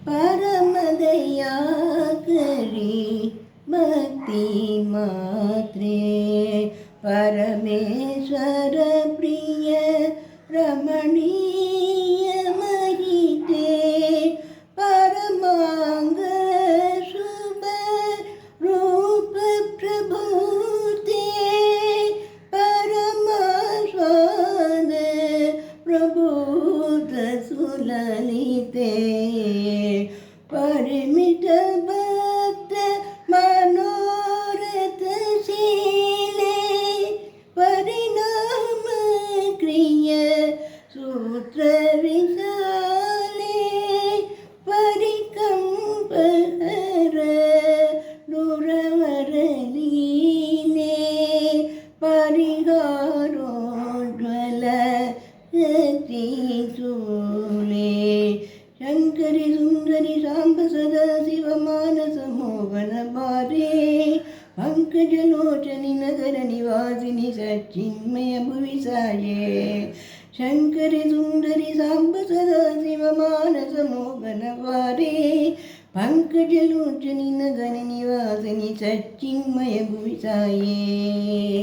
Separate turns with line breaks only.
परमदयाकरी भक्ति मात्रे परमेश्वर प्रिय रमणीय महिते परमांग शुभ रूप प्रभुते परमास्वाद प्रभुत सुललिते परिमित भक्त मनोरथ शीले परिणाम क्रिय सूत्र विशाले परिकंप हर दुरवर लीले परिहारोज्वल त्रिशूले शंकरी सुंदरी सांब सदा शिव मानस मोहन बारे पंकजलोचनी नगर निवासिनी सच्चिन्मय भुवि साये शंकरी सुंदरी सांब सदा शिव मानस मोहन बारे पंकजलोचनी नगर निवासिनी सच्चिन्मय भुवि साये।